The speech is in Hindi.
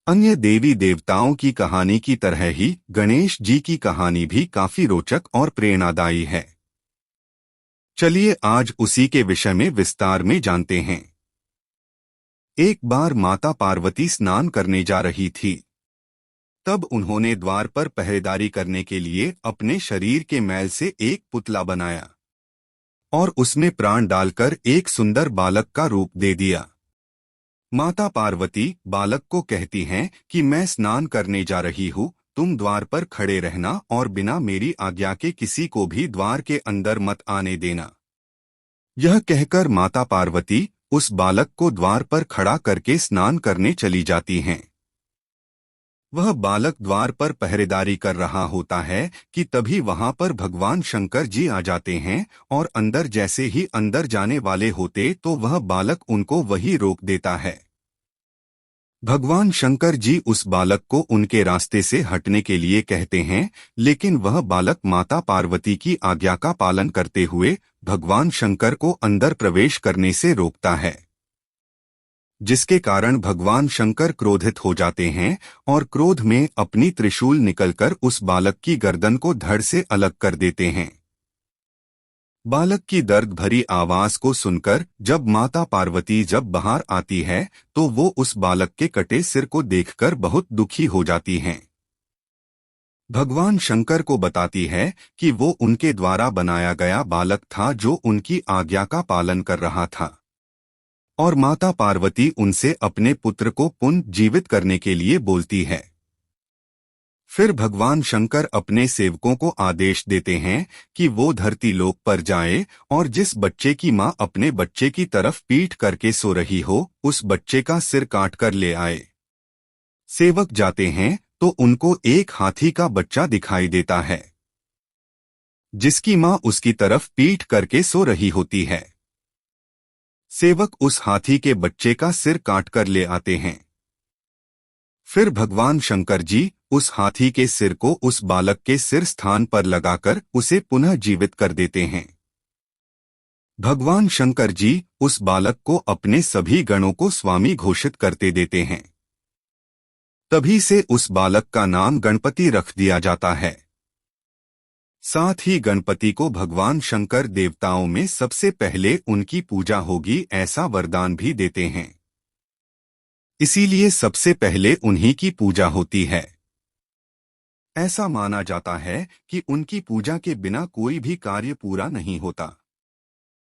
अन्य देवी देवताओं की कहानी की तरह ही गणेश जी की कहानी भी काफी रोचक और प्रेरणादायी है। चलिए आज उसी के विषय में विस्तार में जानते हैं। एक बार माता पार्वती स्नान करने जा रही थी। तब उन्होंने द्वार पर पहरेदारी करने के लिए अपने शरीर के मैल से एक पुतला बनाया और उसमें प्राण डालकर एक सुंदर बालक का रूप दे दिया। माता पार्वती बालक को कहती हैं कि मैं स्नान करने जा रही हूँ, तुम द्वार पर खड़े रहना और बिना मेरी आज्ञा के किसी को भी द्वार के अंदर मत आने देना। यह कहकर माता पार्वती उस बालक को द्वार पर खड़ा करके स्नान करने चली जाती हैं। वह बालक द्वार पर पहरेदारी कर रहा होता है कि तभी वहां पर भगवान शंकर जी आ जाते हैं और अंदर जैसे ही अंदर जाने वाले होते तो वह बालक उनको वही रोक देता है। भगवान शंकर जी उस बालक को उनके रास्ते से हटने के लिए कहते हैं, लेकिन वह बालक माता पार्वती की आज्ञा का पालन करते हुए भगवान शंकर को अंदर प्रवेश करने से रोकता है, जिसके कारण भगवान शंकर क्रोधित हो जाते हैं और क्रोध में अपनी त्रिशूल निकलकर उस बालक की गर्दन को धड़ से अलग कर देते हैं। बालक की दर्द भरी आवाज को सुनकर जब माता पार्वती जब बाहर आती है तो वो उस बालक के कटे सिर को देखकर बहुत दुखी हो जाती हैं। भगवान शंकर को बताती है कि वो उनके द्वारा बनाया गया बालक था जो उनकी आज्ञा का पालन कर रहा था, और माता पार्वती उनसे अपने पुत्र को पुनर्जीवित करने के लिए बोलती है। फिर भगवान शंकर अपने सेवकों को आदेश देते हैं कि वो धरती लोक पर जाए और जिस बच्चे की मां अपने बच्चे की तरफ पीठ करके सो रही हो उस बच्चे का सिर काट कर ले आए। सेवक जाते हैं तो उनको एक हाथी का बच्चा दिखाई देता है जिसकी मां उसकी तरफ पीठ करके सो रही होती है। सेवक उस हाथी के बच्चे का सिर काट कर ले आते हैं। फिर भगवान शंकर जी उस हाथी के सिर को उस बालक के सिर स्थान पर लगाकर उसे पुनः जीवित कर देते हैं। भगवान शंकर जी उस बालक को अपने सभी गणों को स्वामी घोषित करते देते हैं। तभी से उस बालक का नाम गणपति रख दिया जाता है। साथ ही गणपति को भगवान शंकर देवताओं में सबसे पहले उनकी पूजा होगी ऐसा वरदान भी देते हैं, इसीलिए सबसे पहले उन्हीं की पूजा होती है। ऐसा माना जाता है कि उनकी पूजा के बिना कोई भी कार्य पूरा नहीं होता।